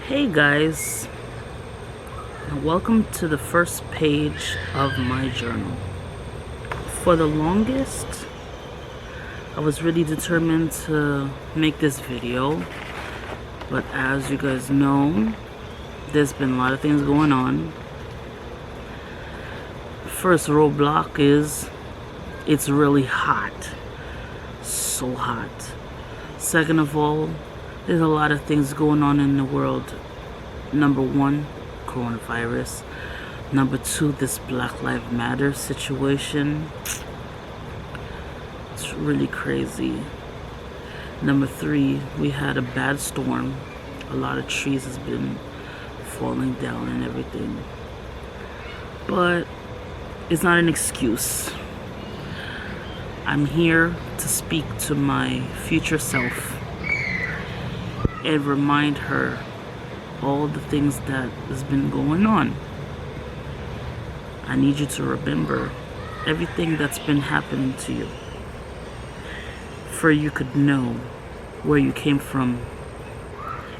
Hey guys, welcome to the first page of my journal. For the longest, I was really determined to make this video, but as you guys know, there's been a lot of things going on. First roadblock is it's really hot, so hot. Second of all, there's a lot of things going on in the world. Number one, coronavirus. Number two, this Black Lives Matter situation. It's really crazy. Number three, we had a bad storm. A lot of trees has been falling down and everything. But it's not an excuse. I'm here to speak to my future self and remind her all the things that has been going on. I need you to remember everything that's been happening to you, for you could know where you came from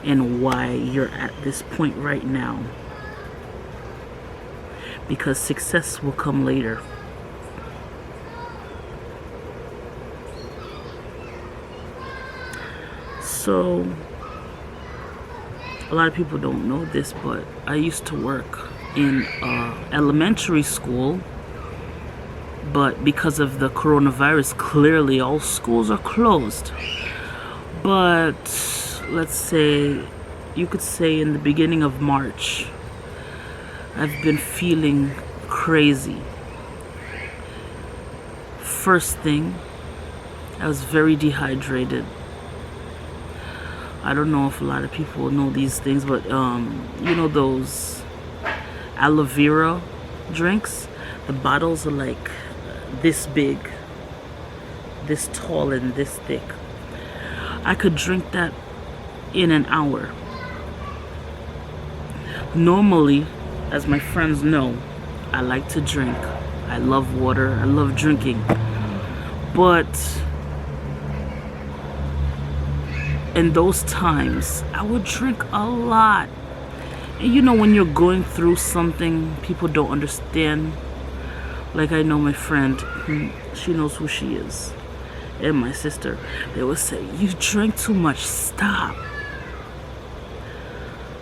and why you're at this point right now, because success will come later. So a lot of people don't know this, but I used to work in elementary school, but because of the coronavirus, clearly all schools are closed. But let's say, you could say in the beginning of March, I've been feeling crazy. First thing, I was very dehydrated. I don't know if a lot of people know these things, but you know those aloe vera drinks? The bottles are like this big, this tall, and this thick. I could drink that in an hour. Normally, as my friends know, I like to drink. I love water. I love drinking. But in those times, I would drink a lot. And you know, when you're going through something people don't understand, like I know my friend, she knows who she is, and my sister, they would say, you drink too much, stop.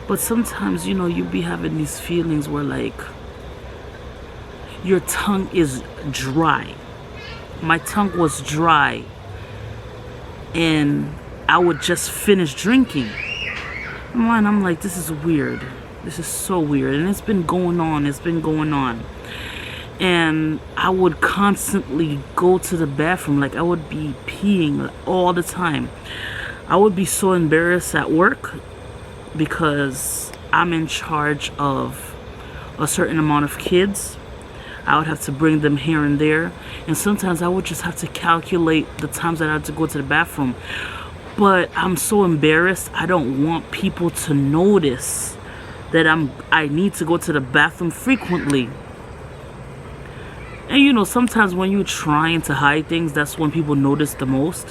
But sometimes, you know, you be having these feelings where like your tongue is dry. My tongue was dry, and I would just finish drinking. Man, I'm like, this is weird. This is so weird. And it's been going on. It's been going on. And I would constantly go to the bathroom. Like, I would be peeing all the time. I would be so embarrassed at work because I'm in charge of a certain amount of kids. I would have to bring them here and there. And sometimes I would just have to calculate the times that I had to go to the bathroom. But I'm so embarrassed. I don't want people to notice that I need to go to the bathroom frequently. And you know, sometimes when you're trying to hide things, that's when people notice the most.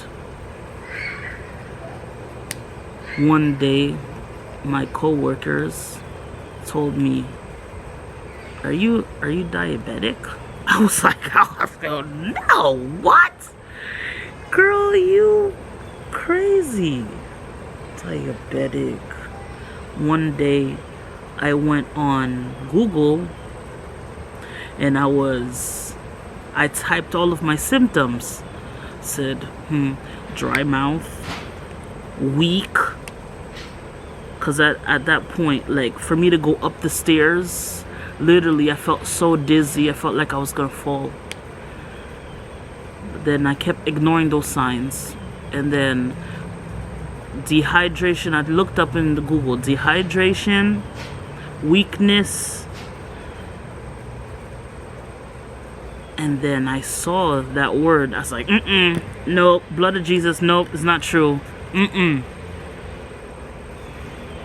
One day, my coworkers told me, Are you diabetic? I was like, oh, no, what? Girl, you crazy. Diabetic. One day I went on Google and I typed all of my symptoms. Said dry mouth, weak, because at that point, like, for me to go up the stairs, literally I felt so dizzy. I felt like I was gonna fall. But then I kept ignoring those signs. And then dehydration, I looked up in the Google, dehydration, weakness, and then I saw that word. I was like, nope, blood of Jesus, nope, it's not true.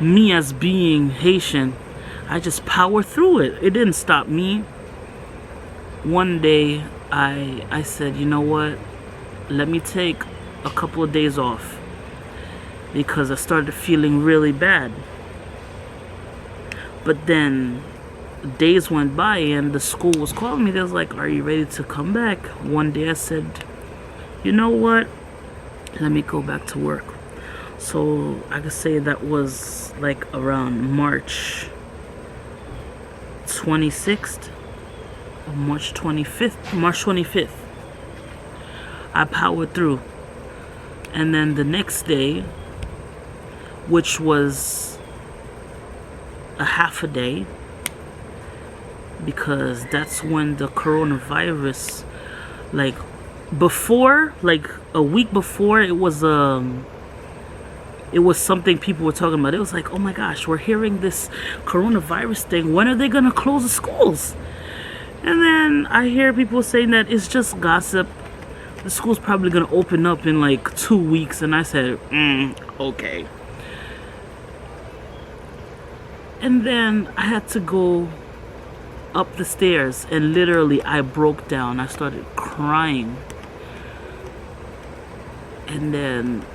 Me as being Haitian, I just power through it. It didn't stop me. One day I said, you know what, let me take a couple of days off, because I started feeling really bad. But then days went by and the school was calling me. They was like, are you ready to come back? One day I said, you know what? Let me go back to work. So I could say that was like around March 26th or March 25th. I powered through. And then the next day, which was a half a day, because that's when the coronavirus, like before, like a week before, it was something people were talking about. It was like, oh my gosh, we're hearing this coronavirus thing. When are they gonna close the schools? And then I hear people saying that it's just gossip. The school's probably gonna open up in like 2 weeks. And I said, okay. And then I had to go up the stairs, and literally I broke down. I started crying. And then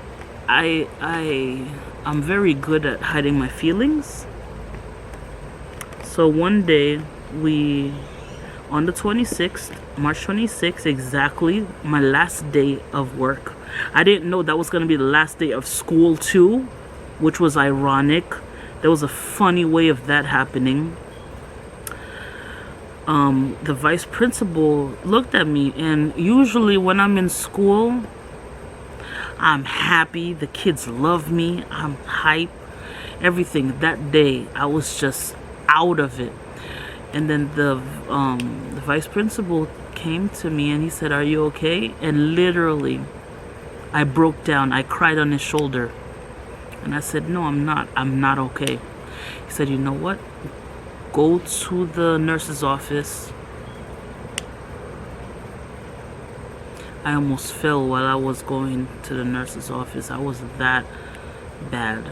I'm very good at hiding my feelings. So one day on the 26th, March 26th, exactly, my last day of work. I didn't know that was going to be the last day of school too, which was ironic. There was a funny way of that happening. The vice principal looked at me, and usually when I'm in school, I'm happy, the kids love me, I'm hype, everything. That day I was just out of it. And then the vice principal came to me and he said, are you okay? And literally I broke down. I cried on his shoulder. And I said, no, I'm not okay. He said, you know what? Go to the nurse's office. I almost fell while I was going to the nurse's office. I was that bad.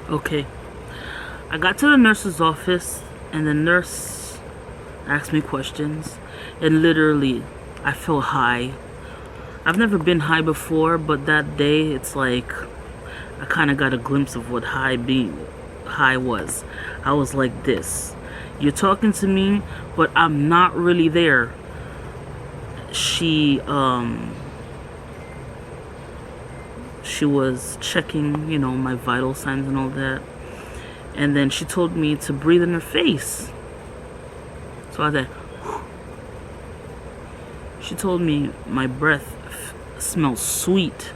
Okay. I got to the nurse's office and the nurse asked me questions. And literally, I felt high. I've never been high before, but that day, it's like I kind of got a glimpse of what high was. I was like this. You're talking to me, but I'm not really there. She was checking, my vital signs and all that. And then she told me to breathe in her face. So I said, she told me my breath smells sweet.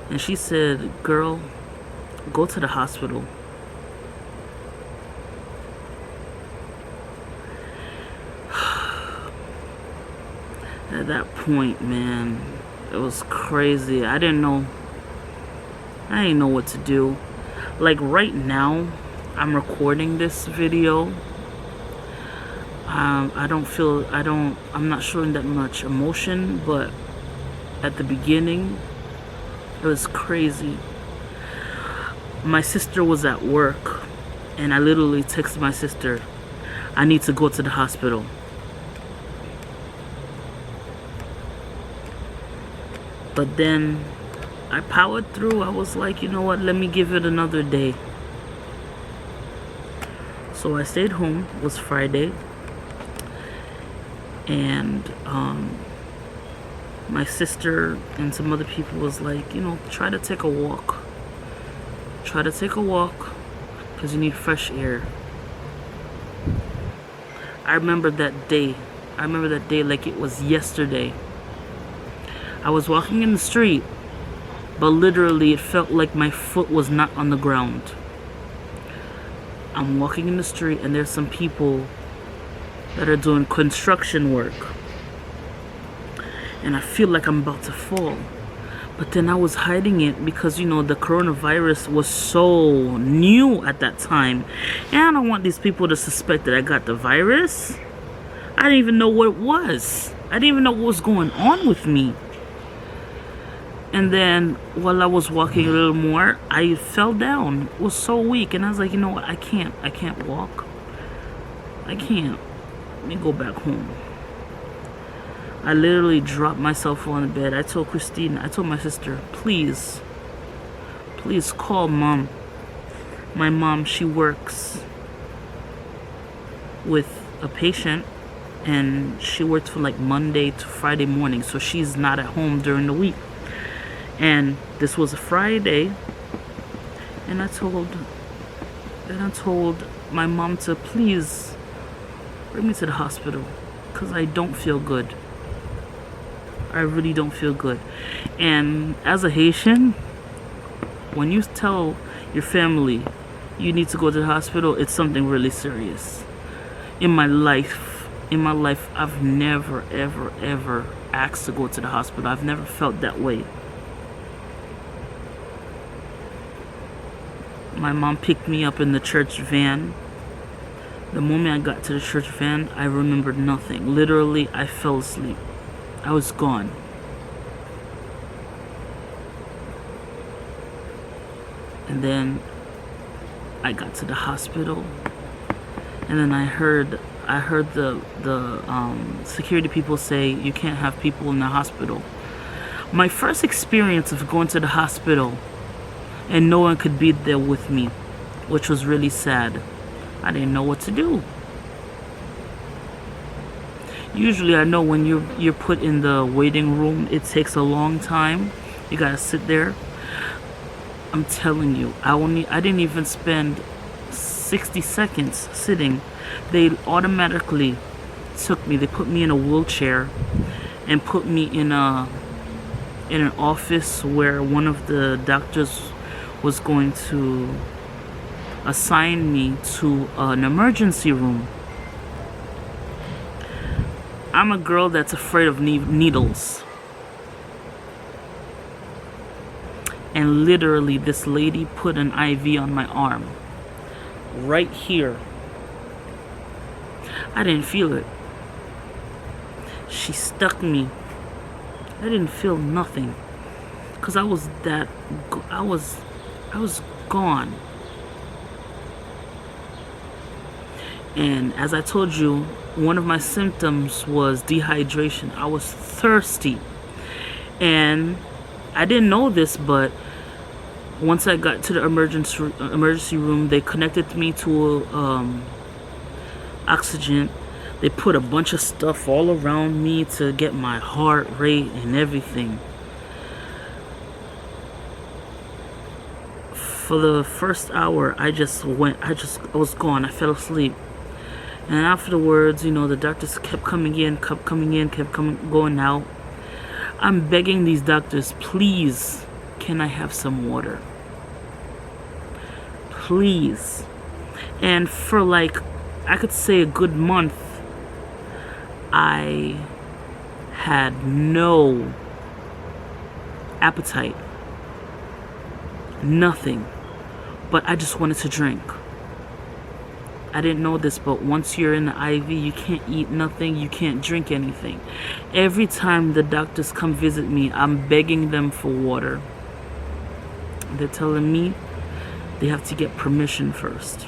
And she said, girl, go to the hospital. At that point, man, it was crazy. I didn't know what to do. Like right now, I'm recording this video. I'm not showing that much emotion, but at the beginning, it was crazy. My sister was at work, and I literally texted my sister, I need to go to the hospital. But then I powered through. I was like, you know what, let me give it another day. So I stayed home. It was Friday. And my sister and some other people was like, try to take a walk. Try to take a walk because you need fresh air. I remember that day like it was yesterday. I was walking in the street, but literally it felt like my foot was not on the ground. I'm walking in the street and there's some people that are doing construction work. And I feel like I'm about to fall. But then I was hiding it because, the coronavirus was so new at that time. And I don't want these people to suspect that I got the virus. I didn't even know what it was. I didn't even know what was going on with me. And then while I was walking a little more, I fell down. It was so weak. And I was like, you know what? I can't walk. I can't. Let me go back home. I literally dropped myself on the bed. I told my sister, please call mom. My mom, she works with a patient, and she works from like Monday to Friday morning, so she's not at home during the week. And this was a Friday, and I told my mom to please bring me to the hospital because I don't feel good. I really don't feel good. And as a Haitian, when you tell your family you need to go to the hospital, it's something really serious. In my life, I've never, ever asked to go to the hospital. I've never felt that way. My mom picked me up in the church van. The moment I got to the church van, I remembered nothing. Literally, I fell asleep. I was gone. And then I got to the hospital, and then I heard the security people say you can't have people in the hospital. My first experience of going to the hospital and no one could be there with me, which was really sad. I didn't know what to do. Usually I know when you're put in the waiting room, it takes a long time. You gotta sit there. I'm telling you, I didn't even spend 60 seconds sitting. They automatically took me. They put me in a wheelchair and put me in an office where one of the doctors was going to assign me to an emergency room. I'm a girl that's afraid of needles. And literally, this lady put an IV on my arm. Right here. I didn't feel it. She stuck me. I didn't feel nothing. Because I was gone. And as I told you, one of my symptoms was dehydration. I was thirsty. And I didn't know this, but once I got to the emergency room, they connected me to oxygen. They put a bunch of stuff all around me to get my heart rate and everything. For the first hour, I was gone. I fell asleep. And afterwards, the doctors kept coming in, going out. I'm begging these doctors, please, can I have some water? Please. And for I could say a good month, I had no appetite. Nothing. But I just wanted to drink. I didn't know this, but once you're in the IV, you can't eat nothing, you can't drink anything. Every time the doctors come visit me, I'm begging them for water. They're telling me they have to get permission first.